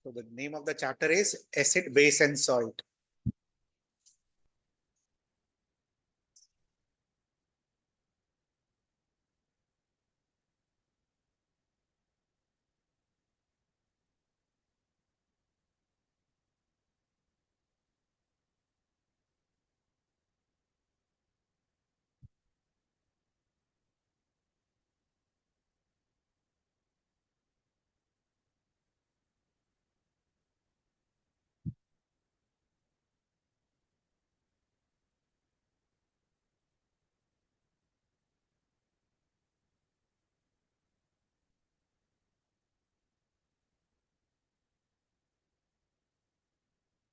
So the name of the chapter is acid, base and salt.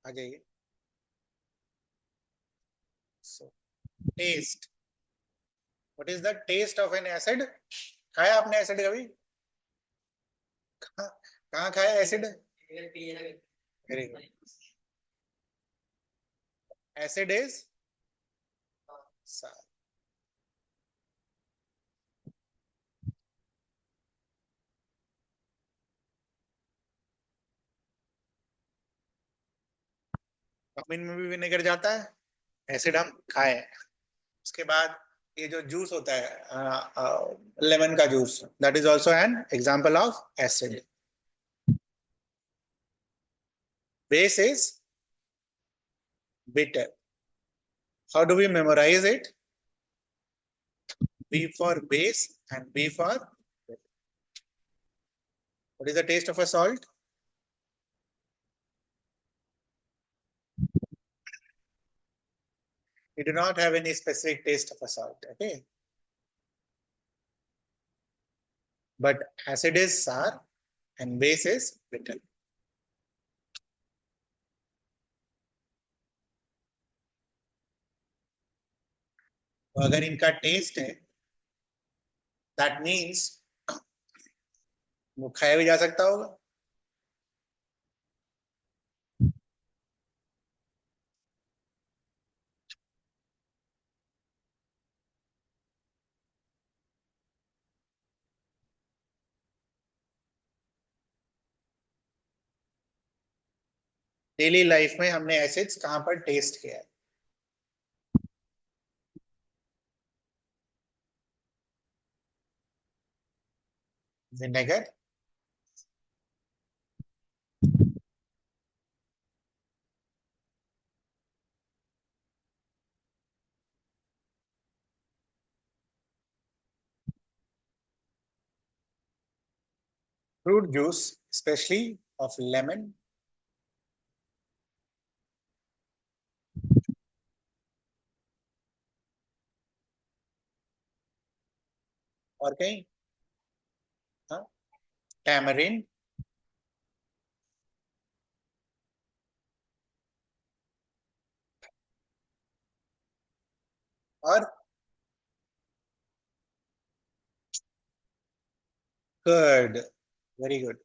आ जाइए. So taste. What is the taste of an acid? खाया आपने acid कभी? कहाँ खाया acid? Very good. Acid is सार. Cumin में भी विनेगर जाता है. एसिड हम खाए. उसके बाद ये जो जूस होता है लेमन का juice, that is also an example of acid. Base is bitter. How do we memorize it? B for base and B for bitter. What is the taste of a salt? We do not have any specific taste of a salt. Okay. But acid is sour and base is bitter. तो अगर इनका test है, that means वो खाया भी जा सकता होगा. डेली लाइफ में हमने एसिड्स कहां पर टेस्ट किया है? Vinegar, fruit juice, especially of lemon, और कहीं tamarind, और curd. Very good.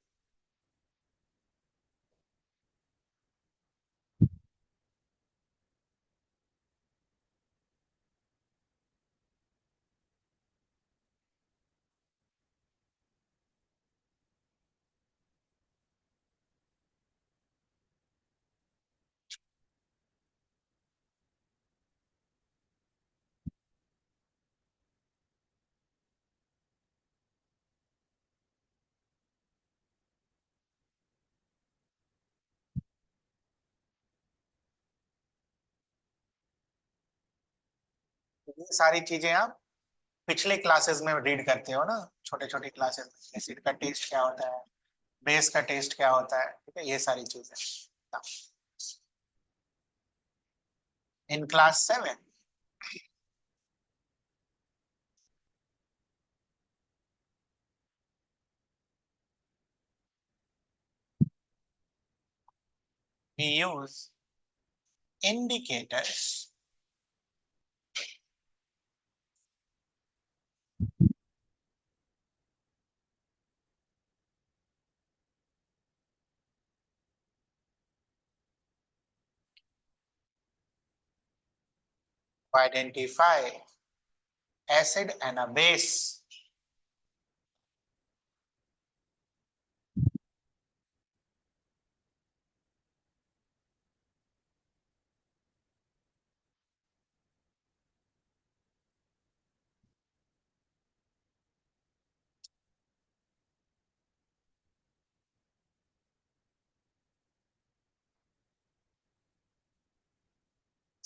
ये सारी चीजें आप पिछले क्लासेस में रीड करते हो ना, छोटे छोटे क्लासेस में. एसिड का टेस्ट क्या होता है, बेस का टेस्ट क्या होता है, ठीक है, ये सारी चीजें. In class 7 we use indicators to identify acid and a base.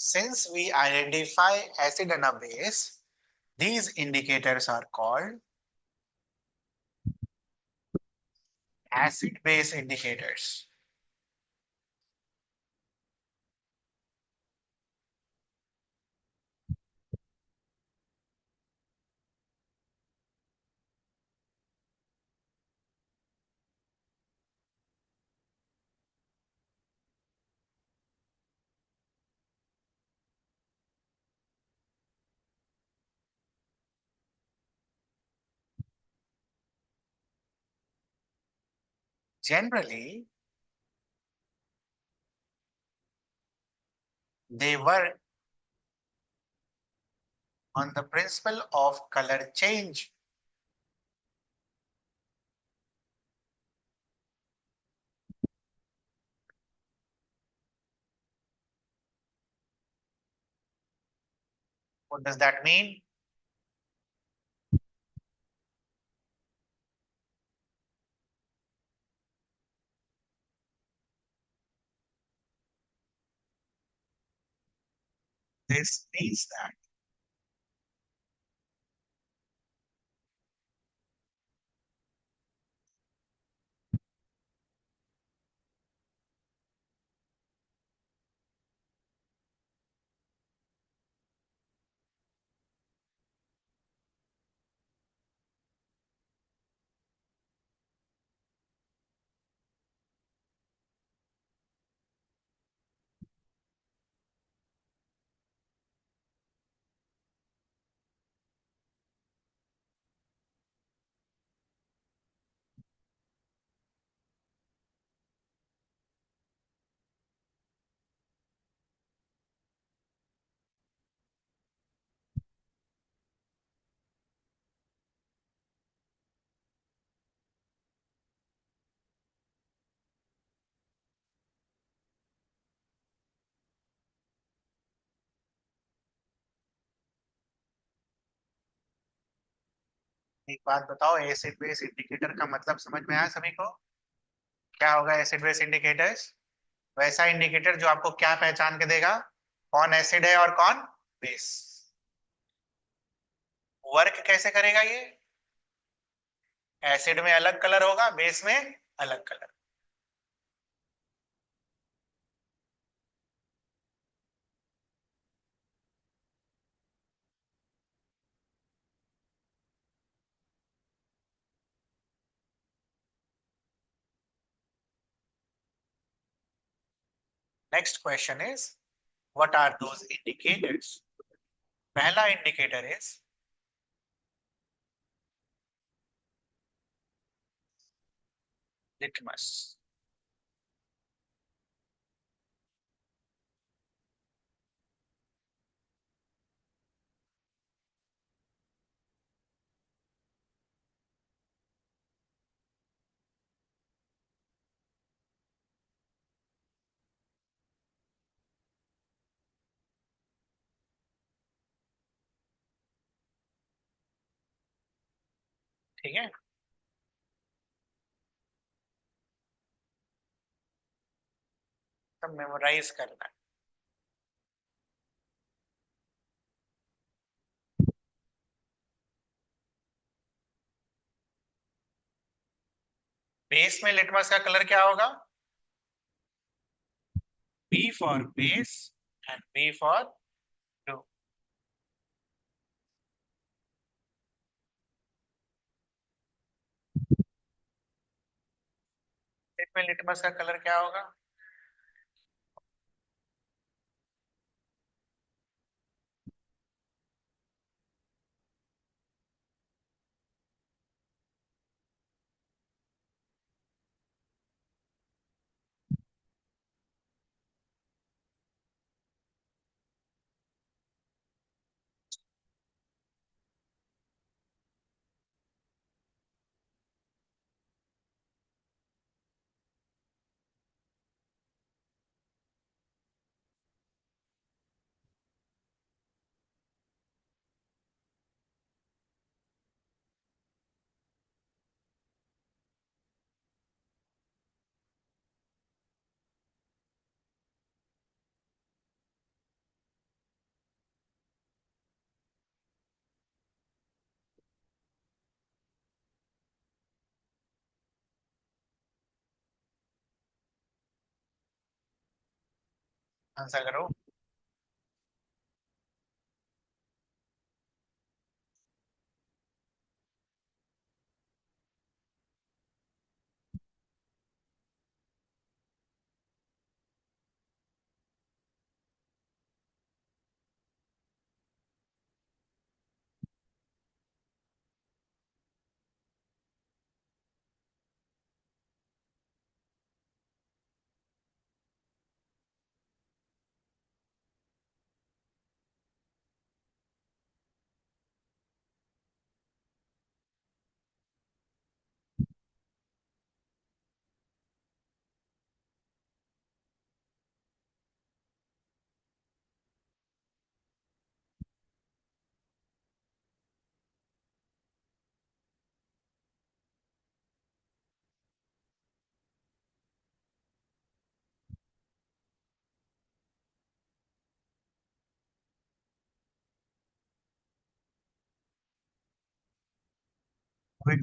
Since we identify acid and a base, these indicators are called acid base indicators. Generally, they work on the principle of color change. What does that mean? This means that एक बात बताओ, acid base indicator का मतलब समझ में आया सभी को? क्या होगा एसिड बेस इंडिकेटर्स? वैसा इंडिकेटर जो आपको क्या पहचान के देगा, कौन एसिड है और कौन बेस। वर्क कैसे करेगा ये? एसिड में अलग कलर होगा, बेस में अलग colour. Next question is, what are those indicators? पहला इंडिकेटर इज लिटमस। ठीक है, सब मेमोराइज करना है। बेस में लिटमस का कलर क्या होगा? B for base and B for blue। इसमें लिटमस का कलर क्या होगा? आंसर करो। Wait,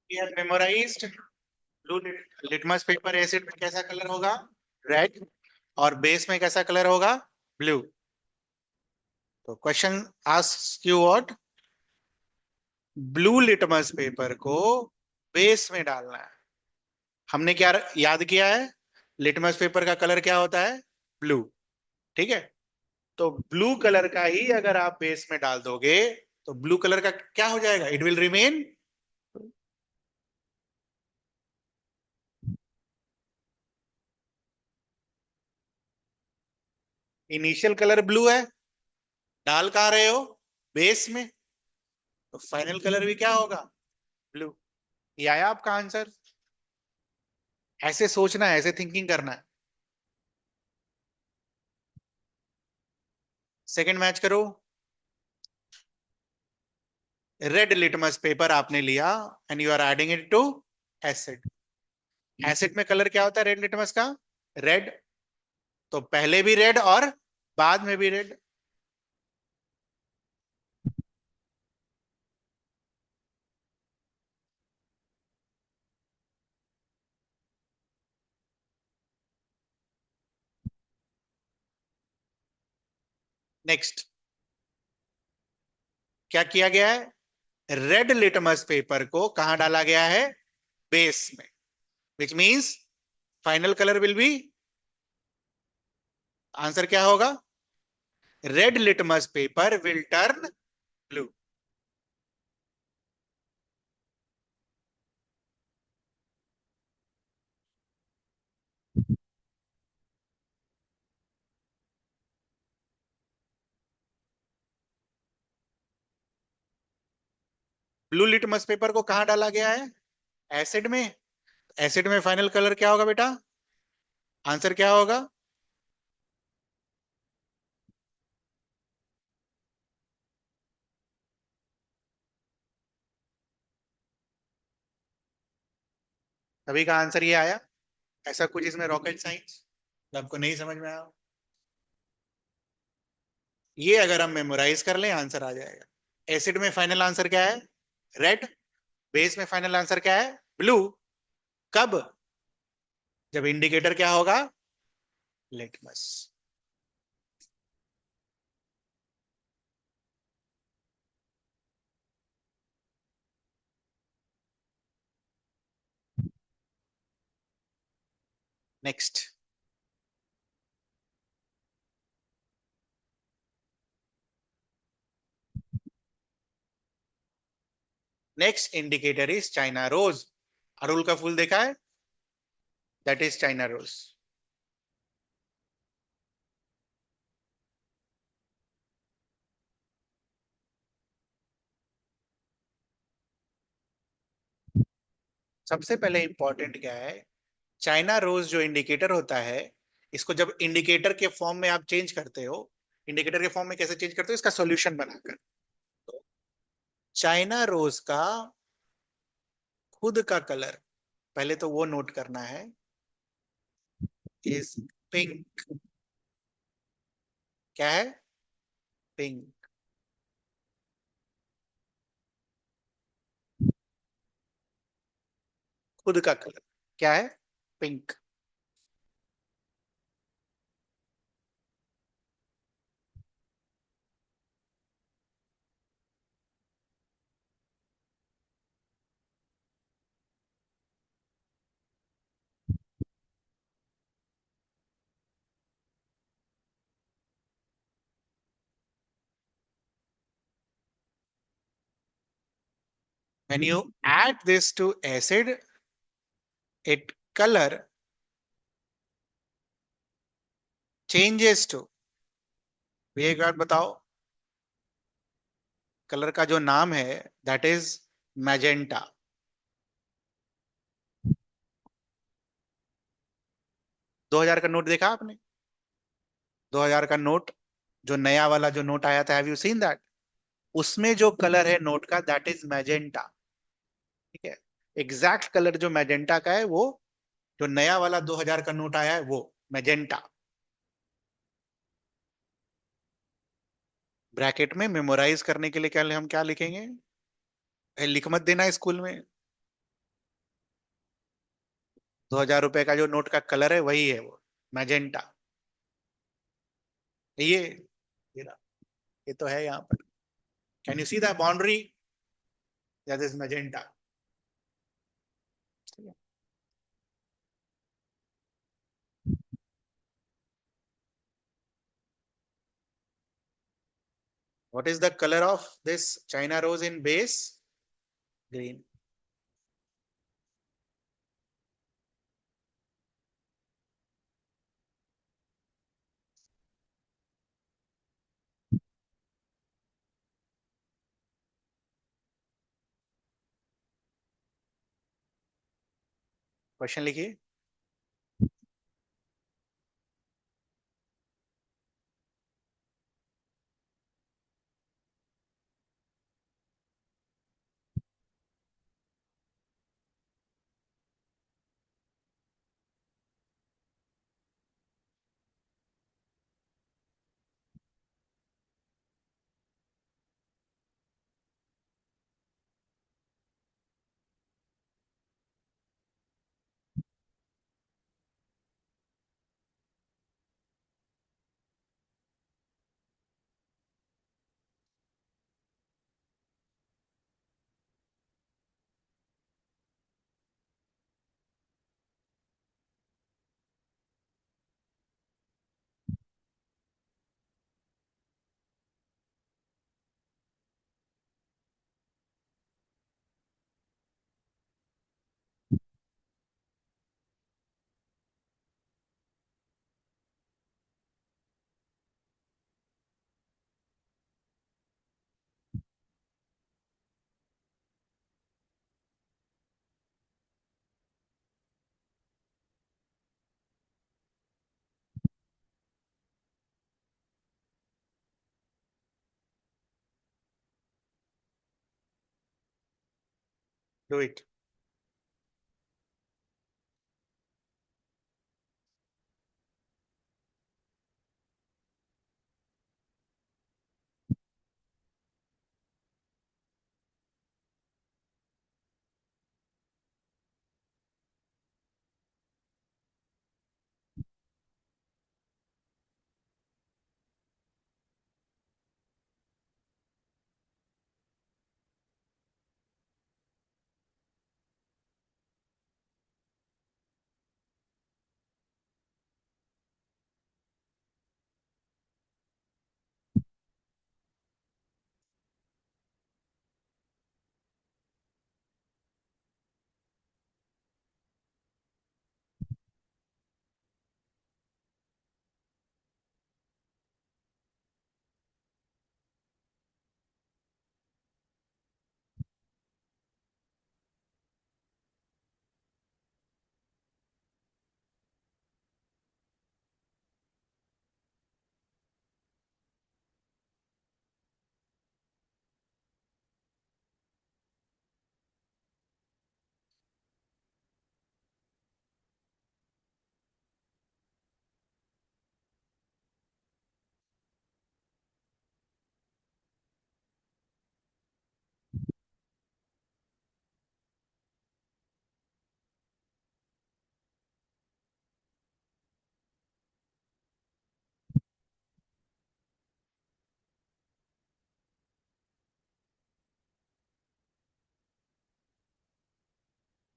we have memorised blue litmus paper acid में कैसा कलर होगा? रेड। और बेस में कैसा कलर होगा? ब्लू। तो question asks you what? Blue litmus paper को बेस में डालना है। हमने क्या याद किया है? लिटमस पेपर का कलर क्या होता है? ब्लू। ठीक है। तो ब्लू कलर का ही अगर आप बेस में डाल दोगे तो ब्लू कलर का क्या हो जाएगा? It will remain. Initial colour blue है, डाल कहां रहे हो? बेस में। तो फाइनल कलर भी क्या होगा? ब्लू। ये आया आपका आंसर। ऐसे सोचना है, ऐसे थिंकिंग करना है। सेकंड मैच करो। रेड लिटमस पेपर आपने लिया and you are adding it to acid. Acid में कलर क्या होता है रेड लिटमस का? रेड। तो पहले भी रेड और बाद में भी रेड। नेक्स्ट क्या किया गया है? रेड लिटमस पेपर को कहां डाला गया है? बेस में। Which means final colour will be, answer क्या होगा? Red litmus paper will turn blue. Blue litmus paper को कहां डाला गया है? एसिड में। एसिड में फाइनल कलर क्या होगा बेटा? आंसर क्या होगा? सभी का आंसर ये आया। ऐसा कुछ इसमें रॉकेट साइंस आपको नहीं समझ में आया? ये अगर हम मेमोराइज कर लें आंसर आ जाएगा। एसिड में फाइनल आंसर क्या है? रेड। बेस में फाइनल आंसर क्या है? ब्लू। कब? जब इंडिकेटर क्या होगा? Litmus. Next. Next indicator is China rose. अरुल का फूल देखा है? That is China rose. सबसे पहले इंपॉर्टेंट क्या है? चाइना रोज जो इंडिकेटर होता है, इसको जब इंडिकेटर के फॉर्म में आप चेंज करते हो, इंडिकेटर के फॉर्म में कैसे चेंज करते हो? इसका सॉल्यूशन बनाकर। तो चाइना रोज का खुद का कलर पहले तो वो नोट करना है, इज पिंक। क्या है? पिंक। खुद का कलर क्या है? Pink. When you add this to acid, it color changes to। ये एक बात बताओ, कलर का जो नाम है दैट इज मैजेंटा। 2000 का नोट देखा आपने? 2000 का नोट, जो नया वाला जो नोट आया था, हैव यू सीन दैट? उसमें जो कलर है नोट का दैट इज मैजेंटा। ठीक है। एग्जैक्ट कलर जो मैजेंटा का है वो, जो नया वाला 2000 का नोट आया है वो मैजेंटा। ब्रैकेट में मेमोराइज करने के लिए क्या हम क्या लिखेंगे? लिख मत देना स्कूल में। ₹2000 का जो नोट का कलर है वही है वो, मैजेंटा। ये रहा, ये तो है यहाँ पर। Can you see the boundary, that is magenta. What is the color of this China rose in base? Green. Question लिखिए। Do it.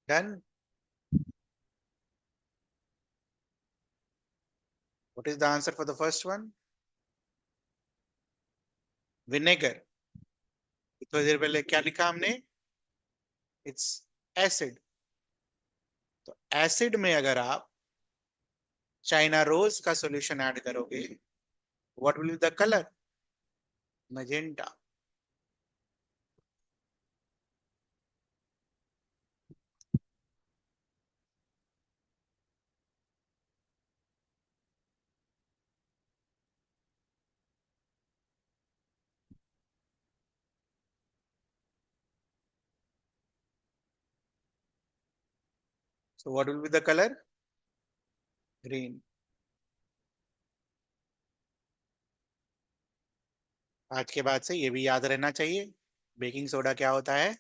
Done. What is the answer for the first one? Vinegar. थोड़ी देर पहले क्या लिखा हमने? It's acid. तो acid में अगर आप चाइना रोज का सॉल्यूशन ऐड करोगे, what will be the colour? Magenta. So what will be the color? Green. आज के बाद से ये भी याद रहना चाहिए, बेकिंग सोडा क्या होता है?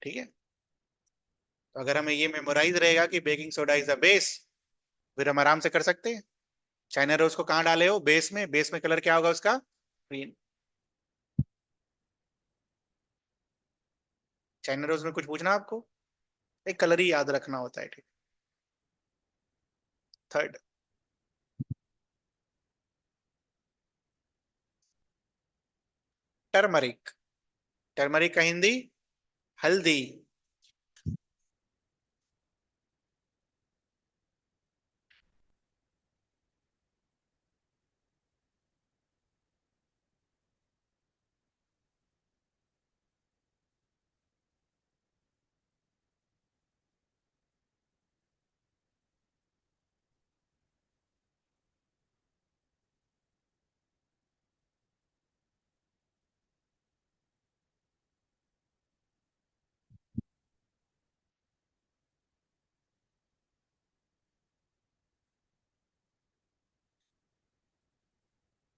ठीक है। तो अगर हमें ये मेमोराइज रहेगा कि baking soda is a base, फिर हम आराम से कर सकते हैं। चाइना रोज को कहाँ डाले हो? बेस में। बेस में कलर क्या होगा उसका? ग्रीन। चाइना रोज में कुछ पूछना आपको? एक कलर ही याद रखना होता है, ठीक। Third, turmeric. टर्मरिक का हिंदी? हल्दी।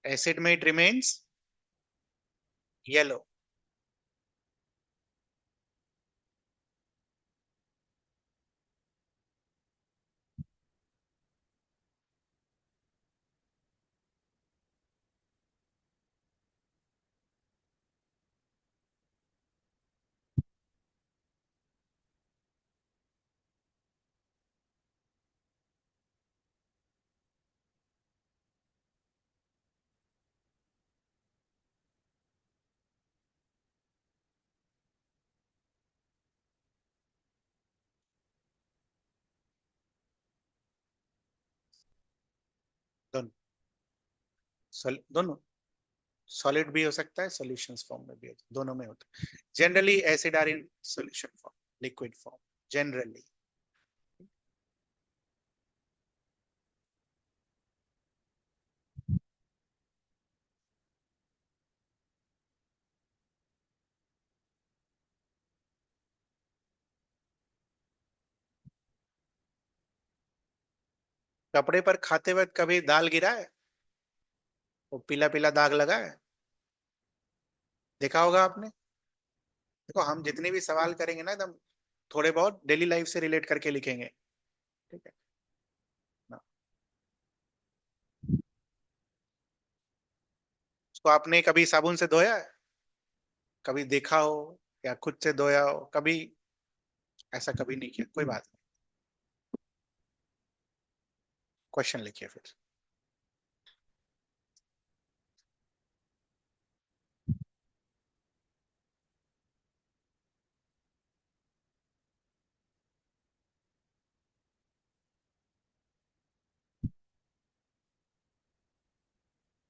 एसिड में इट रिमेन्स येलो। दोनों। दोनों। सॉलिड भी हो सकता है, सॉल्यूशंस फॉर्म में भी दोनों में होता है। Generally acid are in solution form, liquid form, generally. कपड़े पर खाते वक्त कभी दाल गिरा है? वो पीला पीला दाग लगा है? देखा होगा आपने। देखो, हम जितने भी सवाल करेंगे ना, एकदम थोड़े बहुत डेली लाइफ से रिलेट करके लिखेंगे, ठीक है ना। उसको आपने कभी साबुन से धोया है? कभी देखा हो या खुद से धोया हो कभी? ऐसा कभी नहीं किया, कोई बात नहीं। क्वेश्चन लिखिए फिर।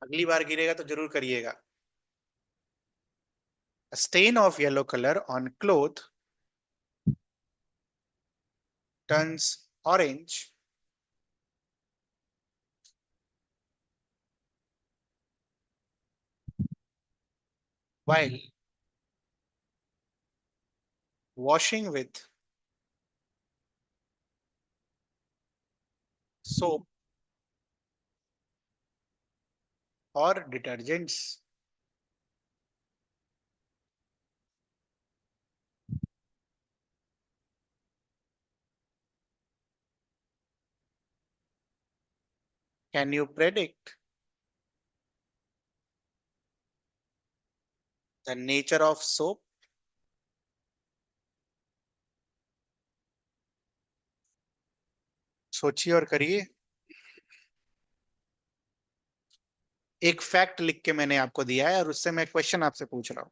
अगली बार गिरेगा तो जरूर करिएगा। A stain of yellow color on cloth turns orange while washing with soap or detergents. Can you predict the nature of soap? सोचिए और करिए। एक फैक्ट लिख के मैंने आपको दिया है और उससे मैं क्वेश्चन आपसे पूछ रहा हूं।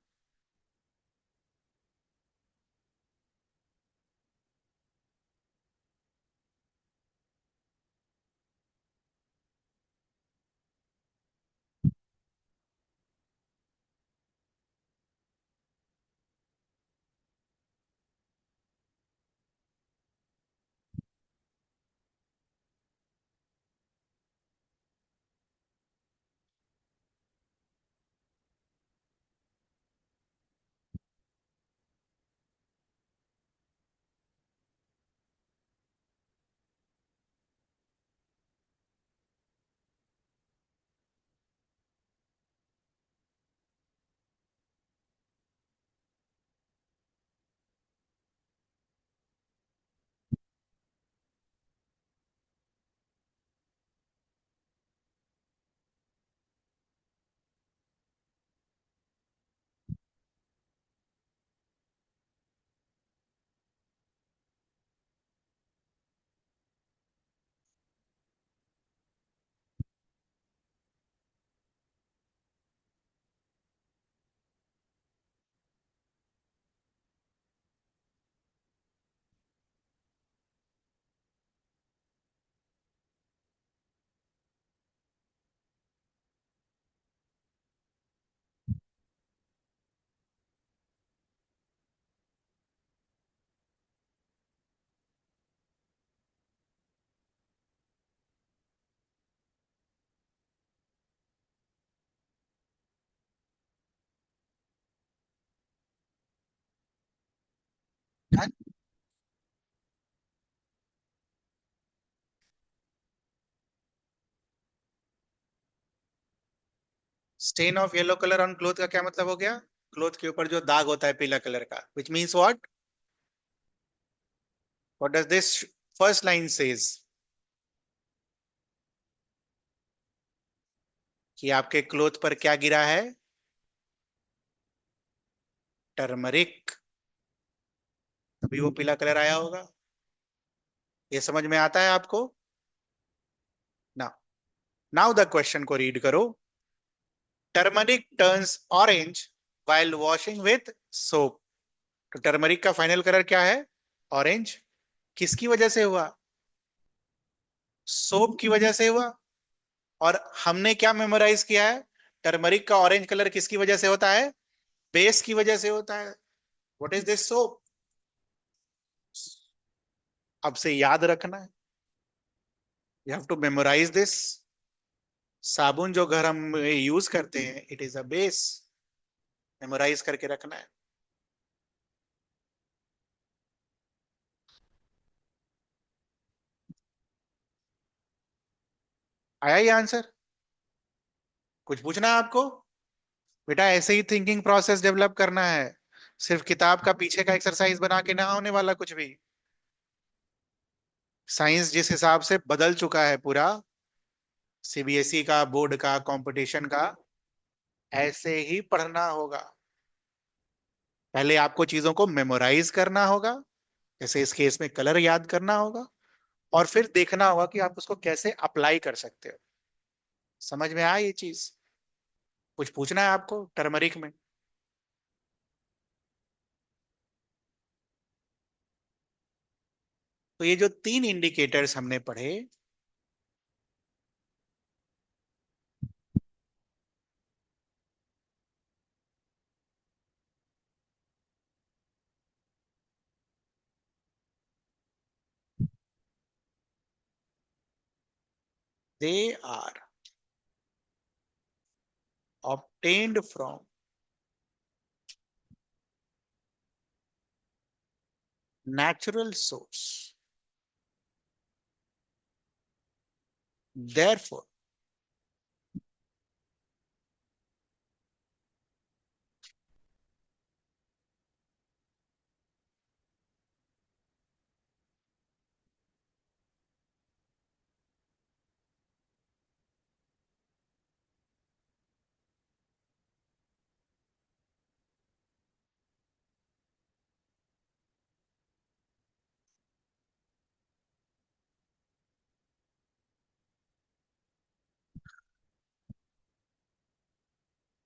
Stain of yellow colour on cloth का क्या मतलब हो गया? क्लोथ के ऊपर जो दाग होता है पीला कलर का, which means what does this first line says? कि आपके क्लोथ पर क्या गिरा है? टर्मरिक। तभी वो पीला कलर आया होगा। ये समझ में आता है आपको? ना। नाउ द क्वेश्चन को रीड करो। Turmeric turns orange while washing with soap. तो टर्मरिक का फाइनल कलर क्या है? ऑरेंज। किसकी वजह से हुआ? सोप की वजह से हुआ। और हमने क्या मेमोराइज किया है? टर्मरिक का ऑरेंज कलर किसकी वजह से होता है? बेस की वजह से होता है। What is this soap? अब से याद रखना है। You have to memorise this. साबुन जो घर हम यूज करते हैं, it is a base. Memorise करके रखना है। आया ये आंसर? कुछ पूछना है आपको? बेटा ऐसे ही थिंकिंग प्रोसेस डेवलप करना है। सिर्फ किताब का पीछे का एक्सरसाइज बना के ना होने वाला कुछ भी। साइंस जिस हिसाब से बदल चुका है पूरा, सीबीएसई का, बोर्ड का, कंपटीशन का, ऐसे ही पढ़ना होगा। पहले आपको चीजों को मेमोराइज करना होगा, जैसे इस केस में कलर याद करना होगा, और फिर देखना होगा कि आप उसको कैसे अप्लाई कर सकते हो। समझ में आया ये चीज? कुछ पूछना है आपको टर्मरिक में? तो ये जो तीन इंडिकेटर्स हमने पढ़े, they are obtained from natural source. Therefore,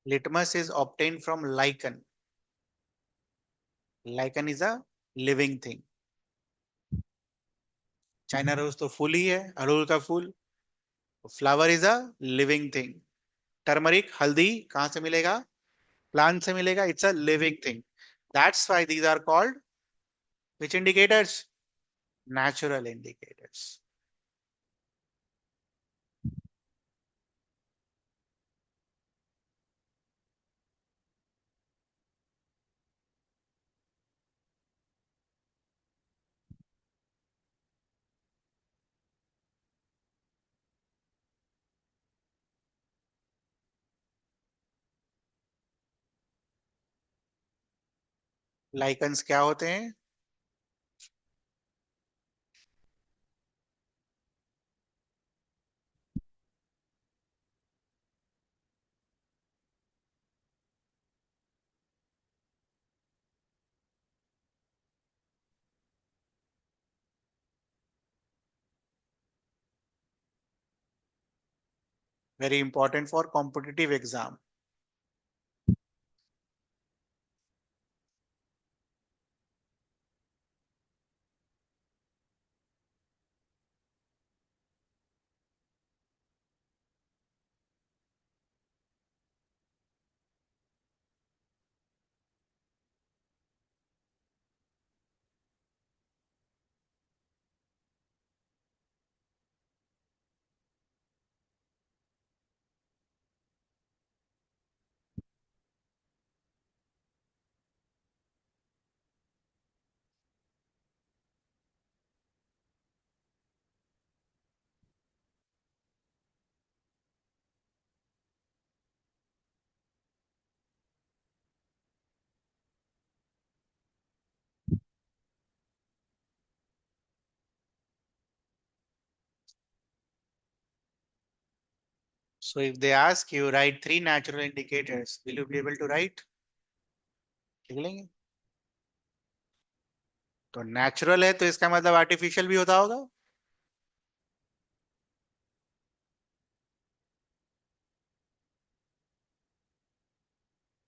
litmus is obtained from lichen. Lichen is a living thing. China rose तो फूल ही है, अड़हुल का फूल। Flower is a living thing. Turmeric, हल्दी, कहां से मिलेगा? प्लांट से मिलेगा। It's a living thing. That's why these are called which indicators? Natural indicators. Lichens क्या होते हैं? Very important for competitive exam. So if they ask you write three natural indicators, will you be able to write? लिख लेंगे. तो natural है तो इसका मतलब आर्टिफिशियल भी होता होगा.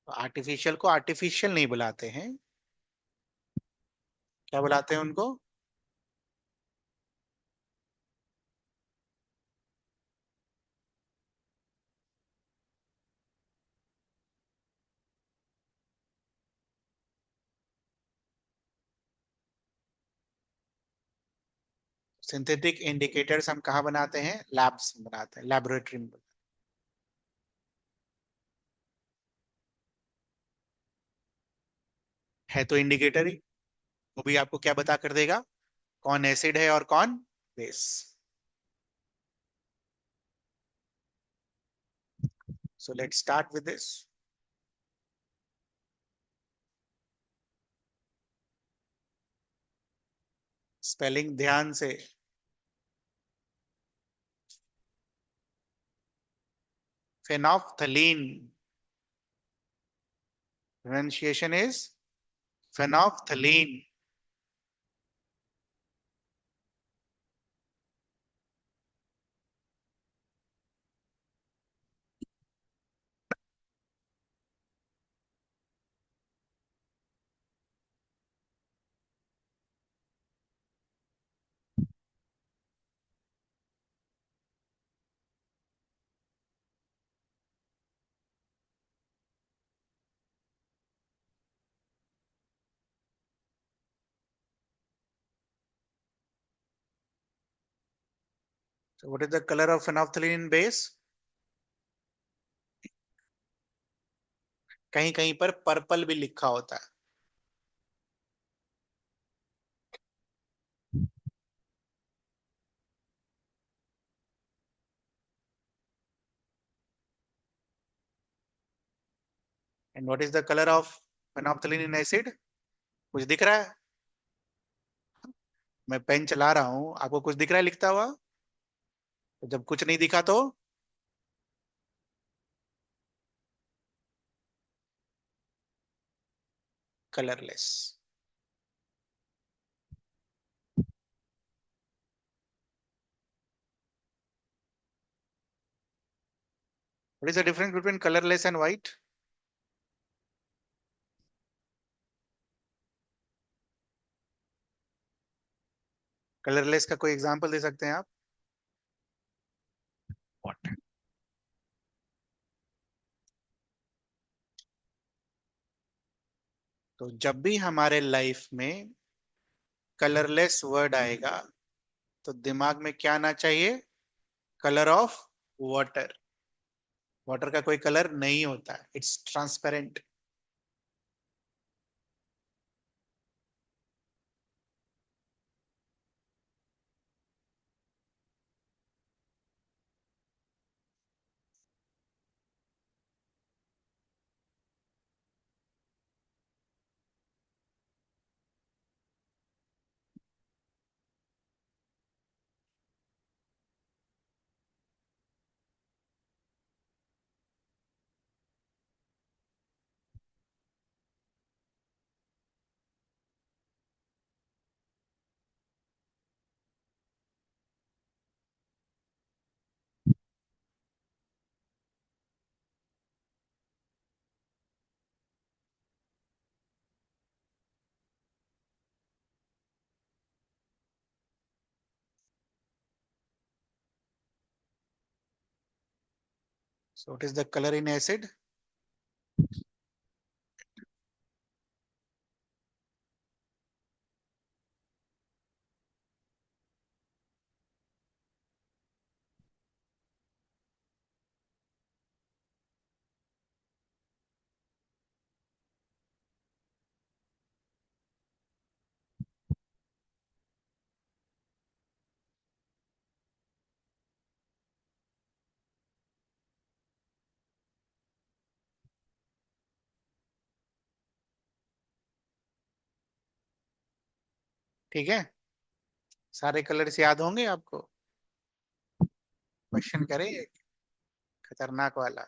तो आर्टिफिशियल को आर्टिफिशियल नहीं बुलाते हैं. क्या बुलाते हैं उनको? सिंथेटिक इंडिकेटर्स हम कहाँ बनाते हैं? लैब्स में बनाते हैं, लेबोरेटरी में. है तो इंडिकेटर ही. वो भी आपको क्या बता कर देगा? कौन एसिड है और कौन base. So let's start with this. Spelling ध्यान से. Phenolphthalein. Pronunciation is phenolphthalein. So what is the color of phenolphthalein in base? कहीं कहीं पर पर्पल भी लिखा होता है. And what is the colour of phenolphthalein in acid? कुछ दिख रहा है? मैं पेन चला रहा हूं, आपको कुछ दिख रहा है लिखता हुआ? तो जब कुछ नहीं दिखा तो colourless. What is the difference between colourless and white? Colourless का कोई एग्जांपल दे सकते हैं आप? What? तो जब भी हमारे लाइफ में कलरलेस वर्ड आएगा तो दिमाग में क्या आना चाहिए? Colour of water. वाटर का कोई कलर नहीं होता है, it's transparent. So what is the colour in acid? ठीक है. सारे कलर्स याद होंगे आपको? क्वेश्चन करें. खतरनाक वाला।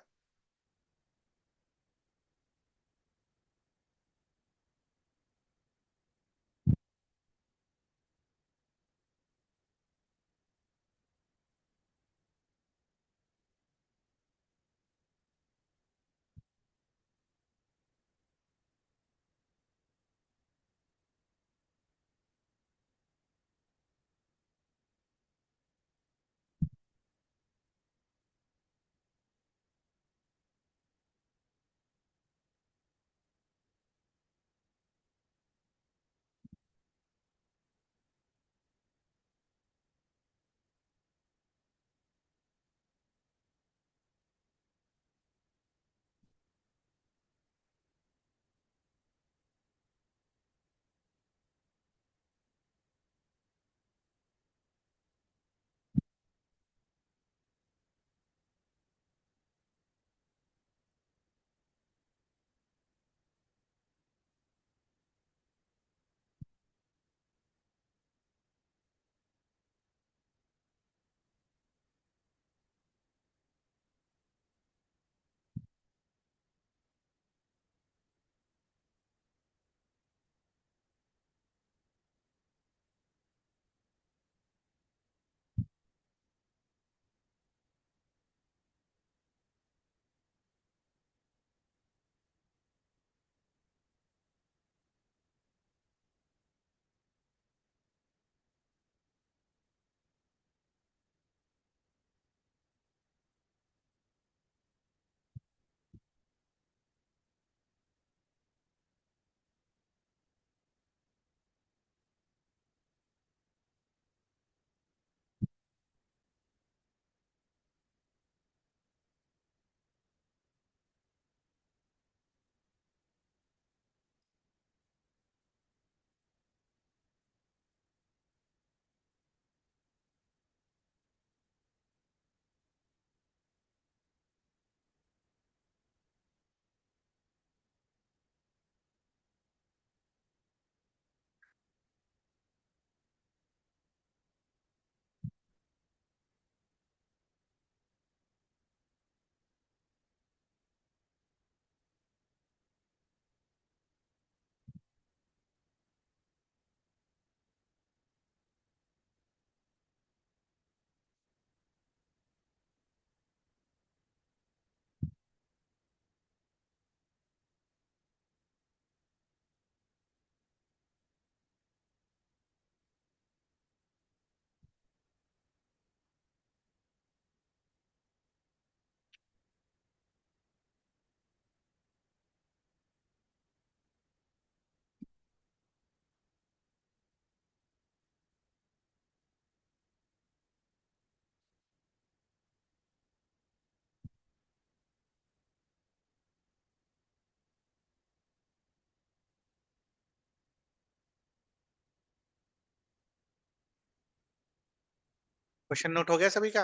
क्वेश्चन नोट हो गया सभी का?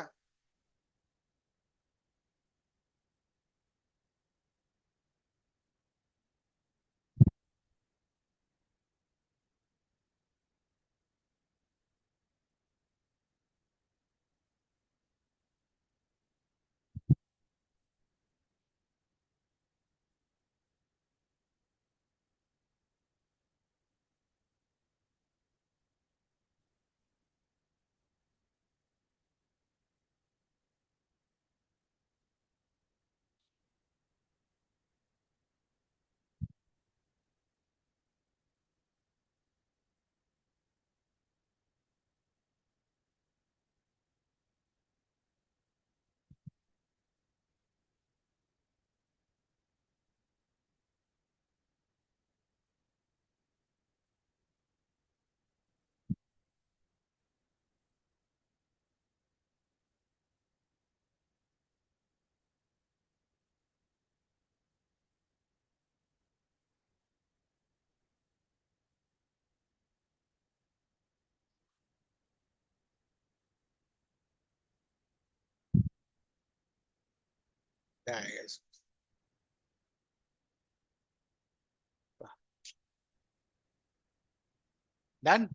Done.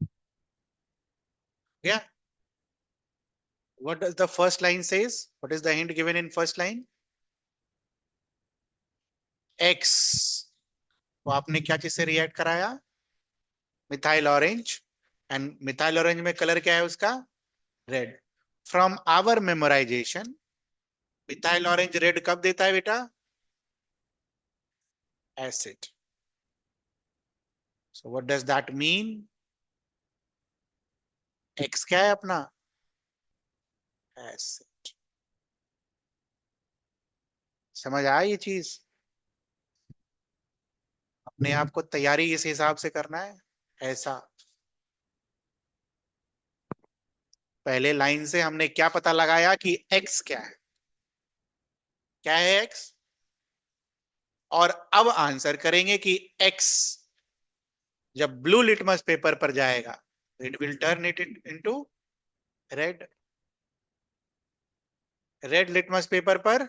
Yeah. What does the first line says? What is the hint given in first line? X, तो आपने क्या चीज से रिएक्ट कराया? Methyl orange. And methyl orange में कलर क्या है उसका? Red. From our memorisation, methyl orange red कब देता है बेटा? Acid. So what does that mean? X क्या है अपना? एसिड। समझ आया ये चीज? अपने आप को तैयारी इस हिसाब से करना है, ऐसा। पहले लाइन से हमने क्या पता लगाया कि एक्स क्या है? क्या है एक्स? और अब आंसर करेंगे कि एक्स जब ब्लू लिटमस पेपर पर जाएगा, it will turn it into red. Red litmus paper पर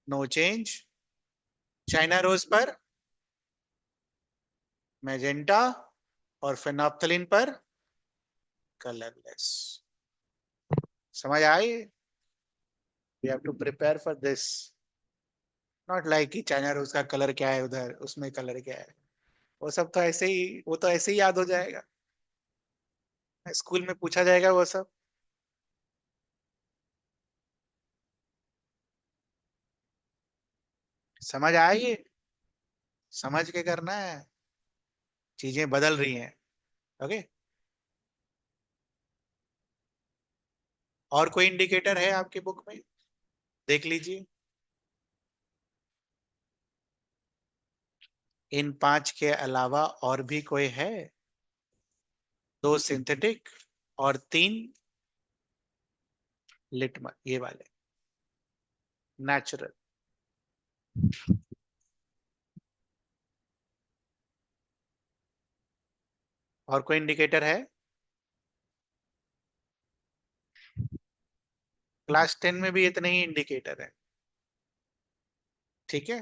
नो चेंज, चाइना रोज पर मैजेंटा, और फेनोप्थलीन पर कलरलेस। समझ आई? We have to prepare for this. Not like कि चाइना रोज का कलर क्या है, उधर उसमें कलर क्या है। वो सब तो ऐसे ही, वो तो ऐसे ही याद हो जाएगा, स्कूल में पूछा जाएगा वो सब। समझ आएगी? समझ के करना है, चीजें बदल रही हैं। ओके। और कोई इंडिकेटर है आपकी बुक में? देख लीजिए। इन पांच के अलावा और भी कोई है? दो सिंथेटिक और तीन लिटमस, ये वाले नेचुरल। और कोई इंडिकेटर है? क्लास 10 में भी इतने ही इंडिकेटर है। ठीक है।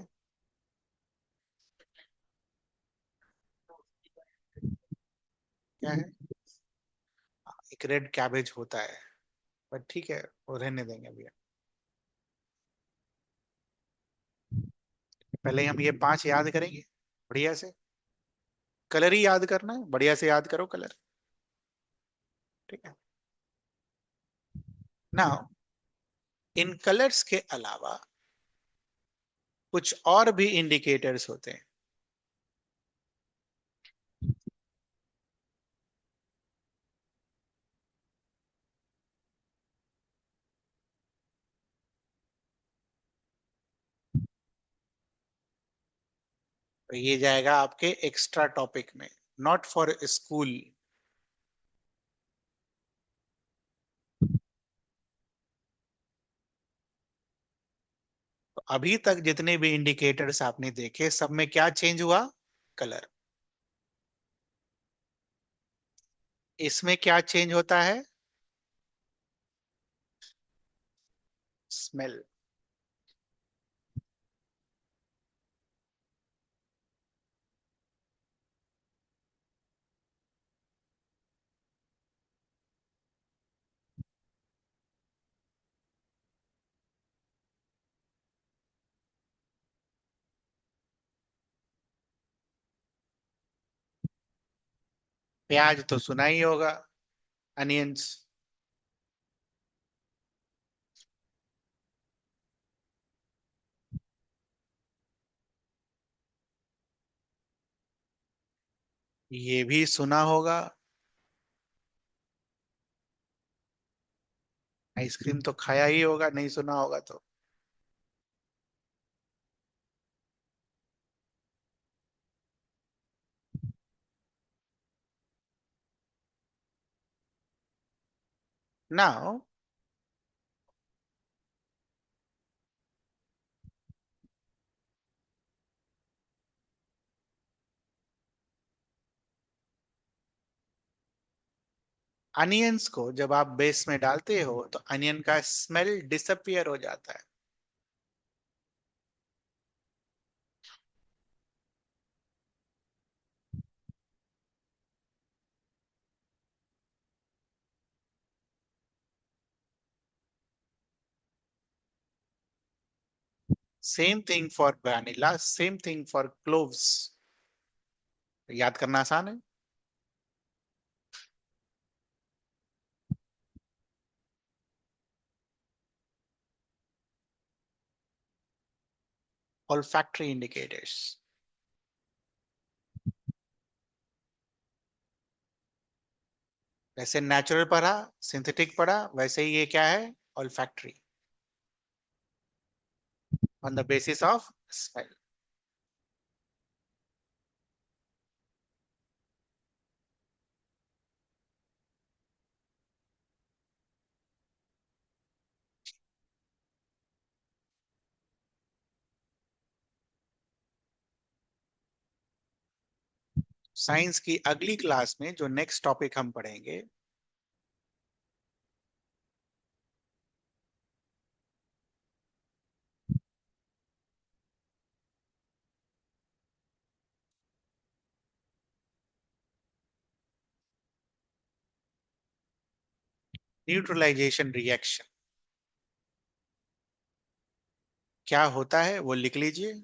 क्या है? एक रेड कैबेज होता है, पर ठीक है, वो रहने देंगे अभी। पहले हम ये पांच याद करेंगे बढ़िया से। कलर ही याद करना है, बढ़िया से याद करो कलर। ठीक है। नाउ इन कलर्स के अलावा कुछ और भी इंडिकेटर्स होते हैं। तो ये जाएगा आपके एक्स्ट्रा टॉपिक में, नॉट फॉर स्कूल। तो अभी तक जितने भी इंडिकेटर्स आपने देखे, सब में क्या चेंज हुआ? कलर। इसमें क्या चेंज होता है? स्मेल। प्याज तो सुना ही होगा, अनियंस। ये भी सुना होगा। आइसक्रीम तो खाया ही होगा, नहीं सुना होगा तो। नाउ अनियंस को जब आप बेस में डालते हो तो अनियन का स्मेल डिसअपियर हो जाता है। Same thing for vanilla, same thing for cloves. याद करना आसान है। olfactory indicators। वैसे नेचुरल पढ़ा, सिंथेटिक पढ़ा, वैसे ही ये क्या है, olfactory, on the basis of smell। Science की अगली क्लास में जो नेक्स्ट टॉपिक हम पढ़ेंगे, न्यूट्रलाइजेशन रिएक्शन क्या होता है वो लिख लीजिए।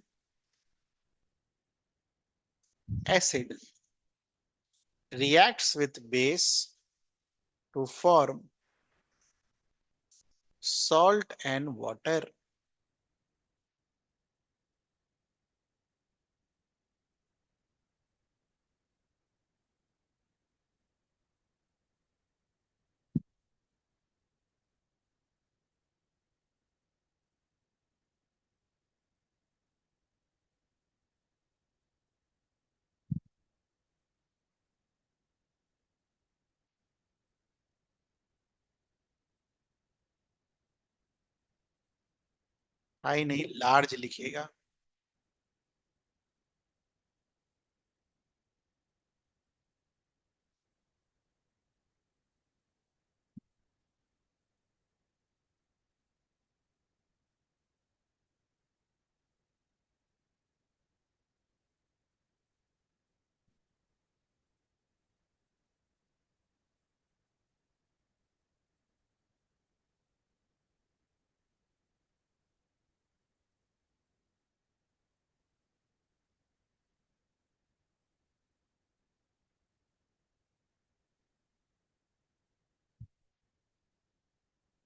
Acid reacts with base to form salt and water। आई नहीं, लार्ज लिखिएगा।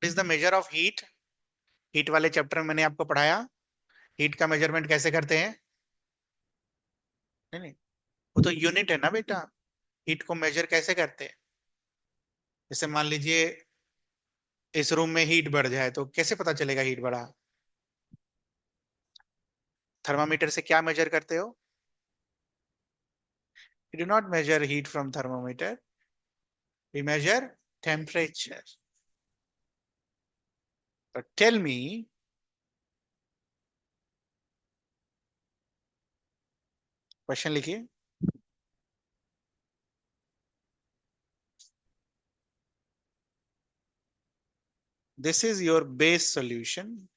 Is the measure of heat. Heat वाले चैप्टर में मैंने आपको पढ़ाया, हीट का मेजरमेंट कैसे करते हैं। नहीं नहीं, वो तो यूनिट है ना बेटा। हीट को मेजर कैसे करते हैं। जैसे मान लीजिए इस रूम में हीट बढ़ जाए तो कैसे पता चलेगा हीट बढ़ा। थर्मामीटर से क्या मेजर करते हो। You do not measure heat from thermometer, we measure temperature. तो टेल मी, क्वेश्चन लिखिए। This is your base solution.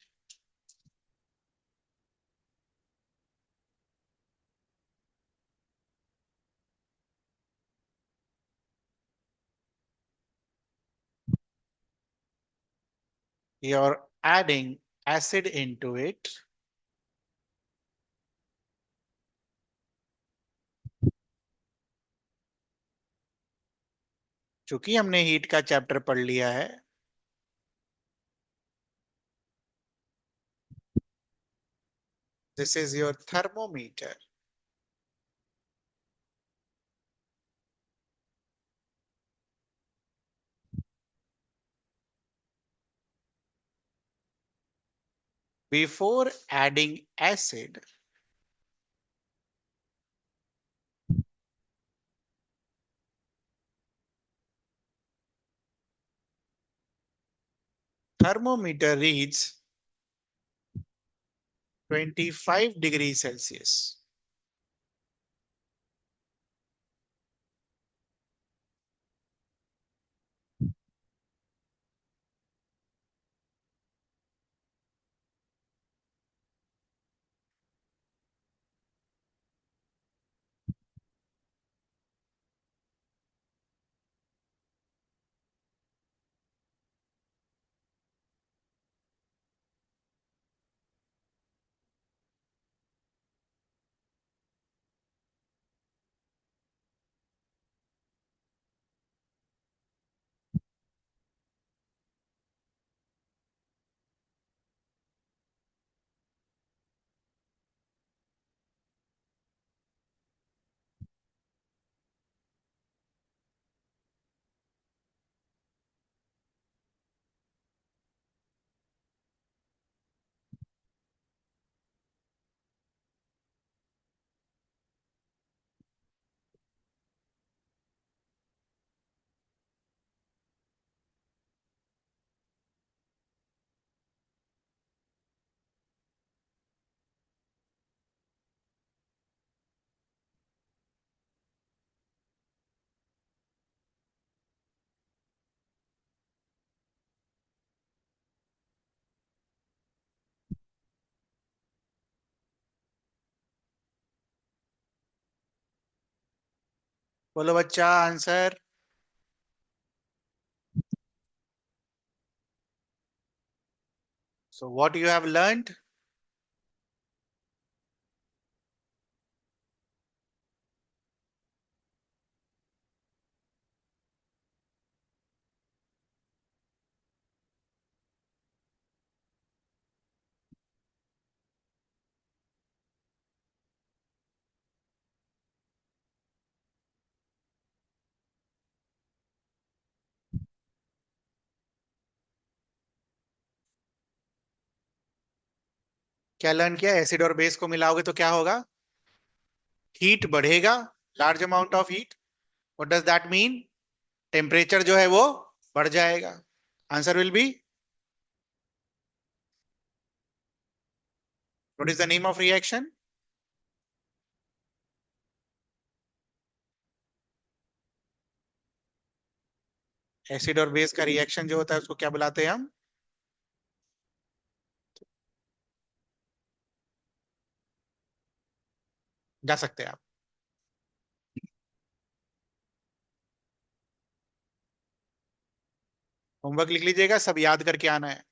You're adding acid into it. चूंकि हमने हीट का चैप्टर पढ़ लिया है, this is your thermometer. Before adding acid, thermometer reads 25 degrees Celsius. बोलो बच्चा answer. So what you have learned? क्या लर्न किया? एसिड और बेस को मिलाओगे तो क्या होगा? हीट बढ़ेगा, large amount of heat. What does that mean? Temperature जो है वो बढ़ जाएगा। Answer will be, what is the name of reaction? Acid और बेस का रिएक्शन जो होता है उसको क्या बुलाते हैं हम? जा सकते हैं आप। होमवर्क लिख लीजिएगा, सब याद करके आना है।